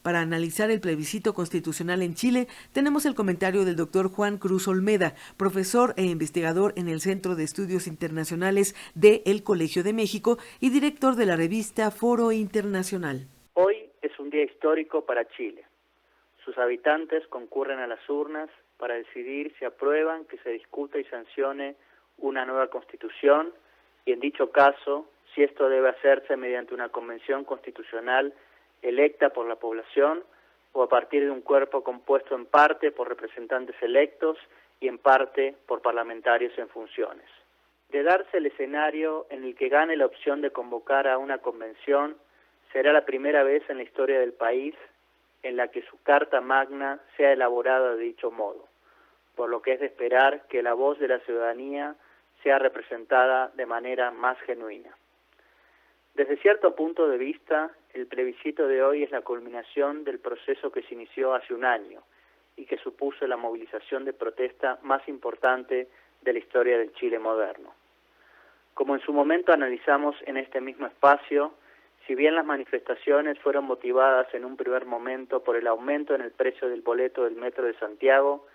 Para analizar el plebiscito constitucional en Chile, tenemos el comentario del doctor Juan Cruz Olmeda, profesor e investigador en el Centro de Estudios Internacionales de El Colegio de México y director de la revista Foro Internacional. Hoy es un día histórico para Chile. Sus habitantes concurren a las urnas para decidir si aprueban que se discuta y sancione una nueva constitución y, en dicho caso, si esto debe hacerse mediante una convención constitucional electa por la población o a partir de un cuerpo compuesto en parte por representantes electos y en parte por parlamentarios en funciones. De darse el escenario en el que gane la opción de convocar a una convención, será la primera vez en la historia del país en la que su Carta Magna sea elaborada de dicho modo, por lo que es de esperar que la voz de la ciudadanía sea representada de manera más genuina. Desde cierto punto de vista, el plebiscito de hoy es la culminación del proceso que se inició hace un año y que supuso la movilización de protesta más importante de la historia del Chile moderno. Como en su momento analizamos en este mismo espacio, si bien las manifestaciones fueron motivadas en un primer momento por el aumento en el precio del boleto del Metro de Santiago,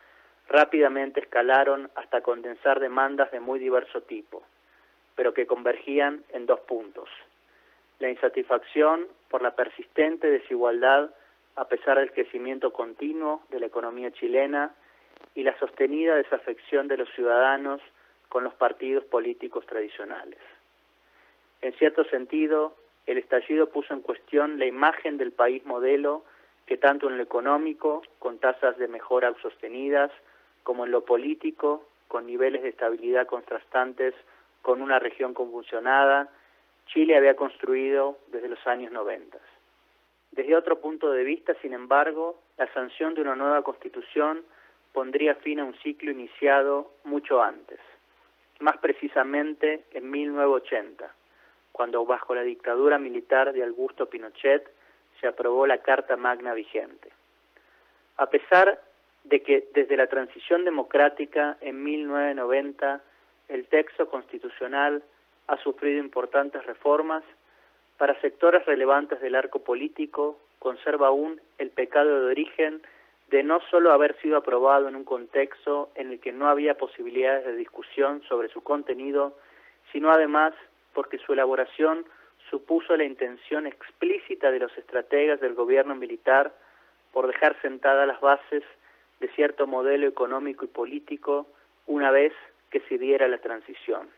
rápidamente escalaron hasta condensar demandas de muy diverso tipo, pero que convergían en dos puntos: la insatisfacción por la persistente desigualdad a pesar del crecimiento continuo de la economía chilena y la sostenida desafección de los ciudadanos con los partidos políticos tradicionales. En cierto sentido, el estallido puso en cuestión la imagen del país modelo que tanto en lo económico, con tasas de mejora sostenidas, como en lo político, con niveles de estabilidad contrastantes con una región convulsionada, Chile había construido desde los años 90. Desde otro punto de vista, sin embargo, la sanción de una nueva constitución pondría fin a un ciclo iniciado mucho antes, más precisamente en 1980, cuando bajo la dictadura militar de Augusto Pinochet se aprobó la Carta Magna vigente. A pesar de que desde la transición democrática en 1990 el texto constitucional ha sufrido importantes reformas, para sectores relevantes del arco político conserva aún el pecado de origen de no solo haber sido aprobado en un contexto en el que no había posibilidades de discusión sobre su contenido, sino además porque su elaboración supuso la intención explícita de los estrategas del gobierno militar por dejar sentadas las bases de cierto modelo económico y político una vez que se diera la transición.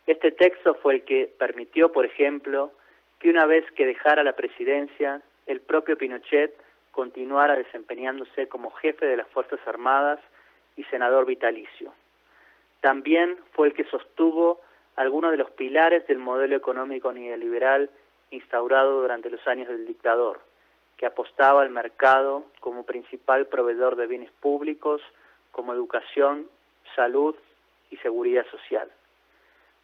Este texto fue el que permitió, por ejemplo, que una vez que dejara la presidencia, el propio Pinochet continuara desempeñándose como jefe de las Fuerzas Armadas y senador vitalicio. También fue el que sostuvo algunos de los pilares del modelo económico neoliberal instaurado durante los años del dictador, que apostaba al mercado como principal proveedor de bienes públicos como educación, salud y seguridad social.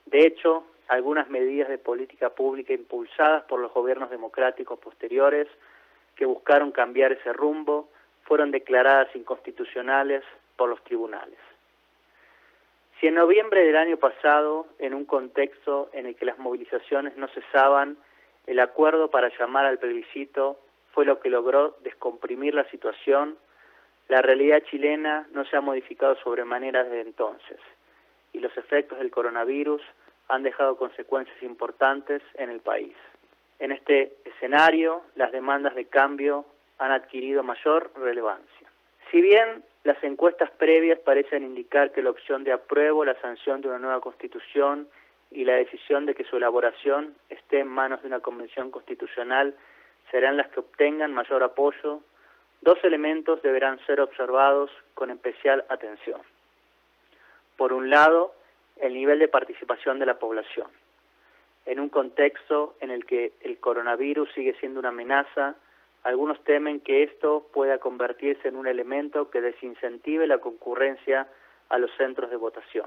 De hecho, algunas medidas de política pública impulsadas por los gobiernos democráticos posteriores que buscaron cambiar ese rumbo fueron declaradas inconstitucionales por los tribunales. Si en noviembre del año pasado, en un contexto en el que las movilizaciones no cesaban, el acuerdo para llamar al plebiscito fue lo que logró descomprimir la situación, la realidad chilena no se ha modificado sobremanera desde entonces, y los efectos del coronavirus han dejado consecuencias importantes en el país. En este escenario, las demandas de cambio han adquirido mayor relevancia. Si bien las encuestas previas parecen indicar que la opción de apruebo la sanción de una nueva constitución y la decisión de que su elaboración esté en manos de una convención constitucional serán las que obtengan mayor apoyo, dos elementos deberán ser observados con especial atención. Por un lado, el nivel de participación de la población. En un contexto en el que el coronavirus sigue siendo una amenaza, algunos temen que esto pueda convertirse en un elemento que desincentive la concurrencia a los centros de votación.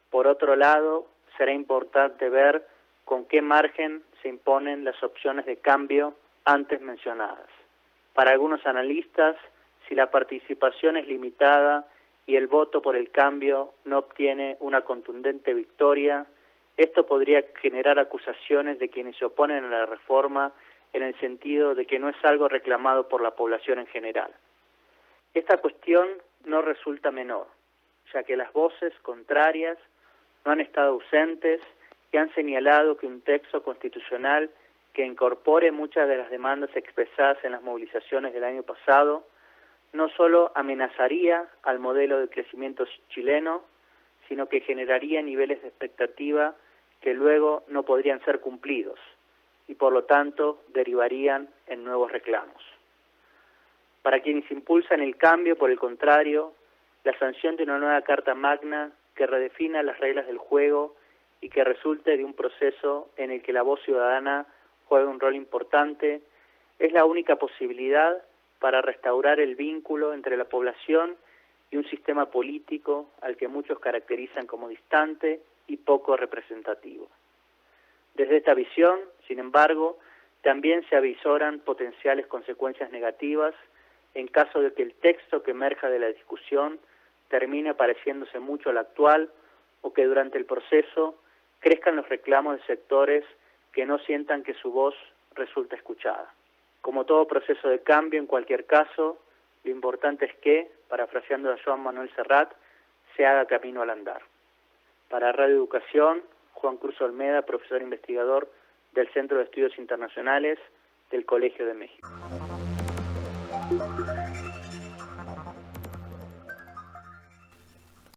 Por otro lado, será importante ver con qué margen se imponen las opciones de cambio antes mencionadas. Para algunos analistas, si la participación es limitada y el voto por el cambio no obtiene una contundente victoria, esto podría generar acusaciones de quienes se oponen a la reforma en el sentido de que no es algo reclamado por la población en general. Esta cuestión no resulta menor, ya que las voces contrarias no han estado ausentes y han señalado que un texto constitucional que incorpore muchas de las demandas expresadas en las movilizaciones del año pasado no solo amenazaría al modelo de crecimiento chileno, sino que generaría niveles de expectativa que luego no podrían ser cumplidos y por lo tanto derivarían en nuevos reclamos. Para quienes impulsan el cambio, por el contrario, la sanción de una nueva Carta Magna que redefina las reglas del juego y que resulte de un proceso en el que la voz ciudadana juega un rol importante, es la única posibilidad para restaurar el vínculo entre la población y un sistema político al que muchos caracterizan como distante y poco representativo. Desde esta visión, sin embargo, también se avisoran potenciales consecuencias negativas en caso de que el texto que emerja de la discusión termine pareciéndose mucho al actual o que durante el proceso crezcan los reclamos de sectores que no sientan que su voz resulta escuchada. Como todo proceso de cambio, en cualquier caso, lo importante es que, parafraseando a Joan Manuel Serrat, se haga camino al andar. Para Radio Educación, Juan Cruz Olmeda, profesor investigador del Centro de Estudios Internacionales del Colegio de México.